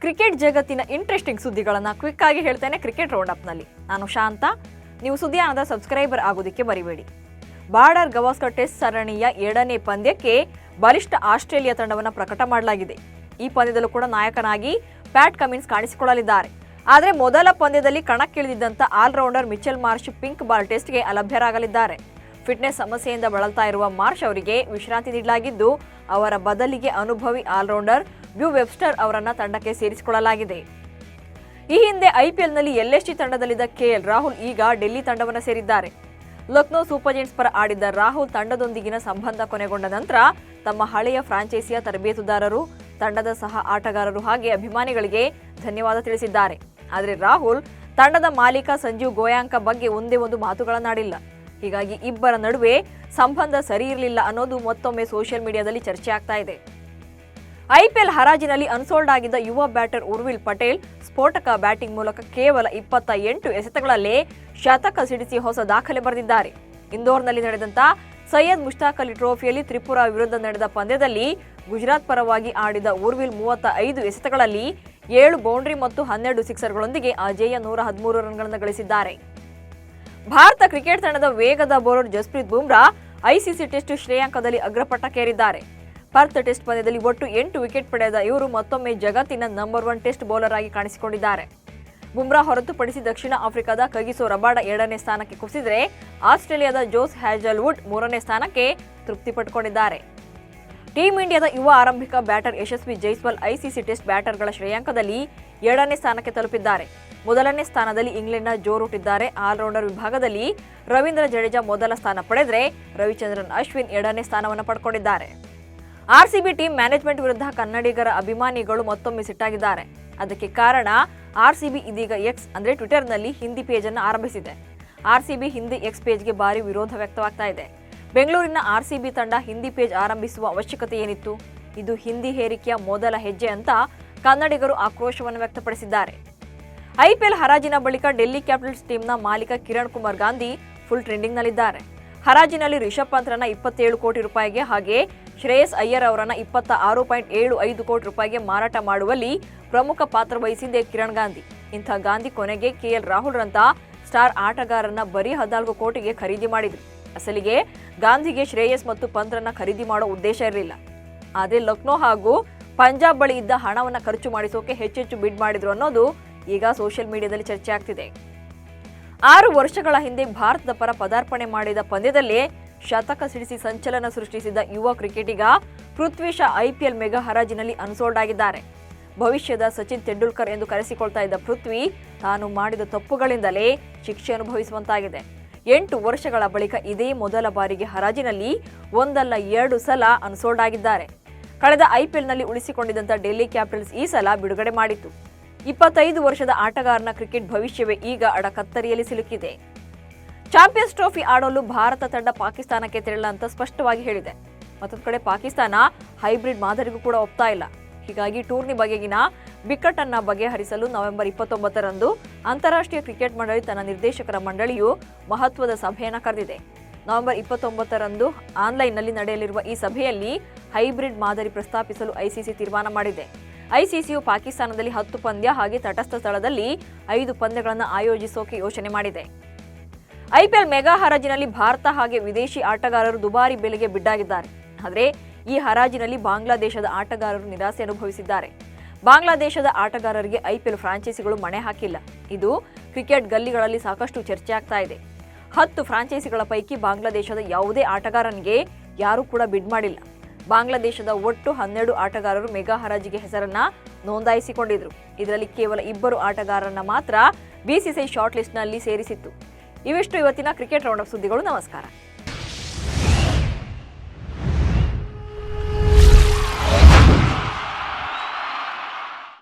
Cricket ಜಗತ್ತಿನ interesting ಸುದ್ದಿಗಳನ್ನು quick ಆಗಿ ಹೇಳ್ತೇನೆ ಕ್ರಿಕೆಟ್ ರೌಂಡ್ ಅಪ್ನಲ್ಲಿ. ನಾನು ಶಾಂತ. ನೀವು ಸುದ್ದಿಯಾನದ ಸಬ್ಸ್ಕ್ರೈಬರ್ ಆಗೋದಕ್ಕೆ ಮರಿಬೇಡಿ. ಬಾರ್ಡರ್ ಗವಾಸ್ಕರ್ ಟೆಸ್ಟ್ ಸರಣಿಯ 2ನೇ ಪಂದ್ಯಕ್ಕೆ ಬಲಿಷ್ಠ ಆಸ್ಟ್ರೇಲಿಯಾ ತಂಡವನ್ನು ಪ್ರಕಟ ಮಾಡಲಾಗಿದೆ. ಈ ಪಂದ್ಯದಲ್ಲೂ ಕೂಡ ನಾಯಕನಾಗಿ ಪ್ಯಾಟ್ ಕಮಿನ್ಸ್ ಕಾಣಿಸಿಕೊಳ್ಳಲಿದ್ದಾರೆ. ಆದರೆ ಮೊದಲ ಪಂದ್ಯದಲ್ಲಿ ಕಣಕ್ಕಿಳಿದಿದ್ದಂಥ allrounder Mitchell Marsh pink ball ಟೆಸ್ಟ್ಗೆ ಅಲಭ್ಯರಾಗಲಿದ್ದಾರೆ. ಫಿಟ್ನೆಸ್ ಸಮಸ್ಯೆಯಿಂದ ಬಳಲ್ತಾ ಇರುವ ಮಾರ್ಷ್ ಅವರಿಗೆ ವಿಶ್ರಾಂತಿ ನೀಡಲಾಗಿದ್ದು, ಅವರ ಬದಲಿಗೆ ಅನುಭವಿ ಆಲ್ರೌಂಡರ್ ಬ್ಯೂ ವೆಬ್ಸ್ಟರ್ ಅವರನ್ನು ತಂಡಕ್ಕೆ ಸೇರಿಸಿಕೊಳ್ಳಲಾಗಿದೆ. ಈ ಹಿಂದೆ ಐಪಿಎಲ್ನಲ್ಲಿ ಎಲ್ಎಸ್ಜಿ ತಂಡದಲ್ಲಿದ್ದ ಕೆಎಲ್ ರಾಹುಲ್ ಈಗ ಡೆಲ್ಲಿ ತಂಡವನ್ನು ಸೇರಿದ್ದಾರೆ. ಲಕ್ನೋ ಸೂಪರ್ ಜೈಂಟ್ಸ್ ಪರ ಆಡಿದ್ದ ರಾಹುಲ್ ತಂಡದೊಂದಿಗಿನ ಸಂಬಂಧ ಕೊನೆಗೊಂಡ ನಂತರ ತಮ್ಮ ಹಳೆಯ ಫ್ರಾಂಚೈಸಿಯ ತರಬೇತುದಾರರು, ತಂಡದ ಸಹ ಆಟಗಾರರು ಹಾಗೆ ಅಭಿಮಾನಿಗಳಿಗೆ ಧನ್ಯವಾದ ತಿಳಿಸಿದ್ದಾರೆ. ಆದರೆ ರಾಹುಲ್ ತಂಡದ ಮಾಲೀಕ ಸಂಜೀವ್ ಗೋಯಾಂಕ ಬಗ್ಗೆ ಒಂದೇ ಒಂದು ಮಾತುಗಳನ್ನಾಡಿಲ್ಲ. ಹೀಗಾಗಿ ಇಬ್ಬರ ನಡುವೆ ಸಂಬಂಧ ಸರಿ ಇರಲಿಲ್ಲ ಅನ್ನೋದು ಮತ್ತೊಮ್ಮೆ ಸೋಷಿಯಲ್ ಮೀಡಿಯಾದಲ್ಲಿ ಚರ್ಚೆ ಆಗ್ತಾ ಇದೆ. ಐಪಿಎಲ್ ಹರಾಜಿನಲ್ಲಿ ಅನ್ಸೋಲ್ಡ್ ಆಗಿದ್ದ ಯುವ ಬ್ಯಾಟರ್ ಉರ್ವಿಲ್ ಪಟೇಲ್ ಸ್ಫೋಟಕ ಬ್ಯಾಟಿಂಗ್ ಮೂಲಕ ಕೇವಲ 28 ಎಸೆತಗಳಲ್ಲೇ ಶತಕ ಸಿಡಿಸಿ ಹೊಸ ದಾಖಲೆ ಬರೆದಿದ್ದಾರೆ. ಇಂದೋರ್ನಲ್ಲಿ ನಡೆದಂತ ಸೈಯದ್ ಮುಷ್ತಾಕ್ ಅಲಿ ಟ್ರೋಫಿಯಲ್ಲಿ ತ್ರಿಪುರಾ ವಿರುದ್ಧ ನಡೆದ ಪಂದ್ಯದಲ್ಲಿ ಗುಜರಾತ್ ಪರವಾಗಿ ಆಡಿದ ಉರ್ವಿಲ್ 35 ಎಸೆತಗಳಲ್ಲಿ 7 ಬೌಂಡ್ರಿ ಮತ್ತು 12 ಸಿಕ್ಸರ್ಗಳೊಂದಿಗೆ ಅಜೇಯ 113 ರನ್ಗಳನ್ನು ಗಳಿಸಿದ್ದಾರೆ. ಭಾರತ ಕ್ರಿಕೆಟ್ ತಂಡದ ವೇಗದ bowler Jasprit Bumrah ICC test ಶ್ರೇಯಾಂಕದಲ್ಲಿ ಅಗ್ರಪಟ್ಟಕ್ಕೇರಿದ್ದಾರೆ. ಪರ್ತ್ ಟೆಸ್ಟ್ ಪಂದ್ಯದಲ್ಲಿ ಒಟ್ಟು 8 ವಿಕೆಟ್ ಪಡೆದ ಇವರು ಮತ್ತೊಮ್ಮೆ ಜಗತ್ತಿನ ನಂಬರ್ 1 ಟೆಸ್ಟ್ ಬೌಲರ್ ಆಗಿ ಕಾಣಿಸಿಕೊಂಡಿದ್ದಾರೆ. ಬುಮ್ರಾ ಹೊರತುಪಡಿಸಿ ದಕ್ಷಿಣ ಆಫ್ರಿಕಾದ ಕಗಿಸೋ ರಬಾಡ 2ನೇ ಸ್ಥಾನಕ್ಕೆ ಕುಸಿದರೆ ಆಸ್ಟ್ರೇಲಿಯಾದ ಜೋಸ್ ಹ್ಯಾಜಲ್ವುಡ್ 3ನೇ ಸ್ಥಾನಕ್ಕೆ ತೃಪ್ತಿಪಟ್ಟುಕೊಂಡಿದ್ದಾರೆ. ಟೀಂ ಇಂಡಿಯಾದ ಯುವ ಆರಂಭಿಕ ಬ್ಯಾಟರ್ ಯಶಸ್ವಿ ಜೈಸ್ವಾಲ್ ಐಸಿಸಿ ಟೆಸ್ಟ್ ಬ್ಯಾಟರ್ಗಳ ಶ್ರೇಯಾಂಕದಲ್ಲಿ 2ನೇ ಸ್ಥಾನಕ್ಕೆ ತಲುಪಿದ್ದಾರೆ. ಮೊದಲನೇ ಸ್ಥಾನದಲ್ಲಿ ಇಂಗ್ಲೆಂಡ್ನ ಜೋ ರೂಟ್ ಇದ್ದಾರೆ. ಆಲ್ರೌಂಡರ್ ವಿಭಾಗದಲ್ಲಿ ರವೀಂದ್ರ ಜಡೇಜಾ ಮೊದಲ ಸ್ಥಾನ ಪಡೆದರೆ ರವಿಚಂದ್ರನ್ ಅಶ್ವಿನ್ 2ನೇ ಸ್ಥಾನವನ್ನು ಪಡ್ಕೊಂಡಿದ್ದಾರೆ. ಆರ್ಸಿಬಿ ಟೀಮ್ ಮ್ಯಾನೇಜ್ಮೆಂಟ್ ವಿರುದ್ಧ ಕನ್ನಡಿಗರ ಅಭಿಮಾನಿಗಳು ಮತ್ತೊಮ್ಮೆ ಸಿಟ್ಟಾಗಿದ್ದಾರೆ. ಅದಕ್ಕೆ ಕಾರಣ ಆರ್ಸಿಬಿ ಇದೀಗ ಎಕ್ಸ್ ಅಂದ್ರೆ ಟ್ವಿಟರ್ನಲ್ಲಿ ಹಿಂದಿ ಪೇಜ್ ಅನ್ನು ಆರಂಭಿಸಿದೆ. ಆರ್ಸಿಬಿ ಹಿಂದಿ ಎಕ್ಸ್ ಪೇಜ್ಗೆ ಭಾರಿ ವಿರೋಧ ವ್ಯಕ್ತವಾಗ್ತಾ ಇದೆ. ಬೆಂಗಳೂರಿನ ಆರ್ಸಿಬಿ ತಂಡ ಹಿಂದಿ ಪೇಜ್ ಆರಂಭಿಸುವ ಅವಶ್ಯಕತೆ ಏನಿತ್ತು? ಇದು ಹಿಂದಿ ಹೇರಿಕೆಯ ಮೊದಲ ಹೆಜ್ಜೆ ಅಂತ ಕನ್ನಡಿಗರು ಆಕ್ರೋಶವನ್ನು ವ್ಯಕ್ತಪಡಿಸಿದ್ದಾರೆ. ಐಪಿಎಲ್ ಹರಾಜಿನ ಬಳಿಕ ಡೆಲ್ಲಿ ಕ್ಯಾಪಿಟಲ್ಸ್ ಟೀಮ್ನ ಮಾಲೀಕ ಕಿರಣ್ ಕುಮಾರ್ ಗಾಂಧಿ ಫುಲ್ ಟ್ರೆಂಡಿಂಗ್ನಲ್ಲಿದ್ದಾರೆ. ಹರಾಜಿನಲ್ಲಿ ರಿಷಬ್ ಪಂತ್ರನ್ನ 27 ಕೋಟಿ ರೂಪಾಯಿಗೆ ಹಾಗೆ ಶ್ರೇಯಸ್ ಅಯ್ಯರ್ ಅವರನ್ನ 26.75 ಕೋಟಿ ರೂಪಾಯಿಗೆ ಮಾರಾಟ ಮಾಡುವಲ್ಲಿ ಪ್ರಮುಖ ಪಾತ್ರ ವಹಿಸಿದ್ದೆ ಕಿರಣ್ ಗಾಂಧಿ. ಇಂಥ ಗಾಂಧಿ ಕೊನೆಗೆ ಕೆಎಲ್ ರಾಹುಲ್ ರಂತ ಸ್ಟಾರ್ ಆಟಗಾರರನ್ನ ಬರೀ 14 ಕೋಟಿಗೆ ಖರೀದಿ ಮಾಡಿದ್ರು. ಅಸಲಿಗೆ ಗಾಂಧಿಗೆ ಶ್ರೇಯಸ್ ಮತ್ತು ಪಂತ್ರನ್ನ ಖರೀದಿ ಮಾಡೋ ಉದ್ದೇಶ ಇರಲಿಲ್ಲ. ಆದರೆ ಲಕ್ನೋ ಹಾಗೂ ಪಂಜಾಬ್ ಬಳಿ ಇದ್ದ ಹಣವನ್ನು ಖರ್ಚು ಮಾಡಿಸೋಕೆ ಹೆಚ್ಚೆಚ್ಚು ಬಿಡ್ ಮಾಡಿದ್ರು ಅನ್ನೋದು ಈಗ ಸೋಷಿಯಲ್ ಮೀಡಿಯಾದಲ್ಲಿ ಚರ್ಚೆ ಆಗ್ತಿದೆ. 6 ವರ್ಷಗಳ ಹಿಂದೆ ಭಾರತದ ಪರ ಪದಾರ್ಪಣೆ ಮಾಡಿದ ಪಂದ್ಯದಲ್ಲೇ ಶತಕ ಸಿಡಿಸಿ ಸಂಚಲನ ಸೃಷ್ಟಿಸಿದ ಯುವ ಕ್ರಿಕೆಟಿಗ Prithvi Shaw IPL mega ಹರಾಜಿನಲ್ಲಿ unsold ಆಗಿದ್ದಾರೆ. ಭವಿಷ್ಯದ ಸಚಿನ್ ತೆಂಡೂಲ್ಕರ್ ಎಂದು ಕರೆಸಿಕೊಳ್ತಾ ಇದ್ದ ಪೃಥ್ವಿ ತಾನು ಮಾಡಿದ ತಪ್ಪುಗಳಿಂದಲೇ ಶಿಕ್ಷೆ ಅನುಭವಿಸುವಂತಾಗಿದೆ. 8 ವರ್ಷಗಳ ಬಳಿಕ ಇದೇ ಮೊದಲ ಬಾರಿಗೆ ಹರಾಜಿನಲ್ಲಿ ಒಂದಲ್ಲ 2 ಸಲ ಅನ್ಸೋಲ್ಡ್ ಆಗಿದ್ದಾರೆ. ಕಳೆದ ಐಪಿಎಲ್ನಲ್ಲಿ ಉಳಿಸಿಕೊಂಡಿದ್ದಂಥ ಡೆಲ್ಲಿ ಕ್ಯಾಪಿಟಲ್ಸ್ ಈ ಸಲ ಬಿಡುಗಡೆ ಮಾಡಿತ್ತು. 25 ವರ್ಷದ ಆಟಗಾರನ ಕ್ರಿಕೆಟ್ ಭವಿಷ್ಯವೇ ಈಗ ಅಡಕತ್ತರಿಯಲ್ಲಿ ಸಿಲುಕಿದೆ. ಚಾಂಪಿಯನ್ಸ್ ಟ್ರೋಫಿ ಆಡಲು ಭಾರತ ತಂಡ ಪಾಕಿಸ್ತಾನಕ್ಕೆ ತೆರಳಲ್ಲ ಅಂತ ಸ್ಪಷ್ಟವಾಗಿ ಹೇಳಿದೆ. ಮತ್ತೊಂದು ಕಡೆ ಪಾಕಿಸ್ತಾನ ಹೈಬ್ರಿಡ್ ಮಾದರಿಗೂ ಕೂಡ ಒಪ್ತಾ ಇಲ್ಲ. ಹೀಗಾಗಿ ಟೂರ್ನಿ ಬಗೆಗಿನ ಬಿಕ್ಕಟ್ಟನ್ನ ಬಗೆಹರಿಸಲು ನವೆಂಬರ್ 29ರಂದು ಅಂತಾರಾಷ್ಟ್ರೀಯ ಕ್ರಿಕೆಟ್ ಮಂಡಳಿ ತನ್ನ ನಿರ್ದೇಶಕರ ಮಂಡಳಿಯು ಮಹತ್ವದ ಸಭೆಯನ್ನು ಕರೆದಿದೆ. ನವೆಂಬರ್ 29ರಂದು ಆನ್ಲೈನ್ನಲ್ಲಿ ನಡೆಯಲಿರುವ ಈ ಸಭೆಯಲ್ಲಿ ಹೈಬ್ರಿಡ್ ಮಾದರಿ ಪ್ರಸ್ತಾಪಿಸಲು ಐಸಿಸಿ ತೀರ್ಮಾನ ಮಾಡಿದೆ. ಐಸಿಸಿಯು ಪಾಕಿಸ್ತಾನದಲ್ಲಿ 10 ಪಂದ್ಯ ಹಾಗೆ ತಟಸ್ಥ ಸ್ಥಳದಲ್ಲಿ 5 ಪಂದ್ಯಗಳನ್ನು ಆಯೋಜಿಸೋಕೆ ಯೋಚನೆ ಮಾಡಿದೆ. ಐಪಿಎಲ್ ಮೆಗಾ ಹರಾಜಿನಲ್ಲಿ ಭಾರತ ಹಾಗೆ ವಿದೇಶಿ ಆಟಗಾರರು ದುಬಾರಿ ಬೆಲೆಗೆ ಬಿಡ್ಡಾಗಿದ್ದಾರೆ. ಆದರೆ ಈ ಹರಾಜಿನಲ್ಲಿ ಬಾಂಗ್ಲಾದೇಶದ ಆಟಗಾರರು ನಿರಾಸೆ ಅನುಭವಿಸಿದ್ದಾರೆ. ಬಾಂಗ್ಲಾದೇಶದ ಆಟಗಾರರಿಗೆ ಐಪಿಎಲ್ ಫ್ರಾಂಚೈಸಿಗಳು ಮಣೆ ಹಾಕಿಲ್ಲ. ಇದು ಕ್ರಿಕೆಟ್ ಗಲ್ಲಿಗಳಲ್ಲಿ ಸಾಕಷ್ಟು ಚರ್ಚೆ ಆಗ್ತಾ ಇದೆ. 10 ಫ್ರಾಂಚೈಸಿಗಳ ಪೈಕಿ ಬಾಂಗ್ಲಾದೇಶದ ಯಾವುದೇ ಆಟಗಾರನಿಗೆ ಯಾರೂ ಕೂಡ ಬಿಡ್ ಮಾಡಿಲ್ಲ. ಬಾಂಗ್ಲಾದೇಶದ ಒಟ್ಟು 12 ಆಟಗಾರರು ಮೆಗಾ ಹರಾಜಿಗೆ ಹೆಸರನ್ನ ನೋಂದಾಯಿಸಿಕೊಂಡಿದ್ರು. ಇದರಲ್ಲಿ ಕೇವಲ 2 ಆಟಗಾರರನ್ನ ಮಾತ್ರ ಬಿಸಿಸಿಐ ಶಾರ್ಟ್ ಲಿಸ್ಟ್ನಲ್ಲಿ ಸೇರಿಸಿತ್ತು. ಇವಿಷ್ಟು ಇವತ್ತಿನ ಕ್ರಿಕೆಟ್ ರೌಂಡ್ ಅಪ್ ಸುದ್ದಿಗಳು. ನಮಸ್ಕಾರ.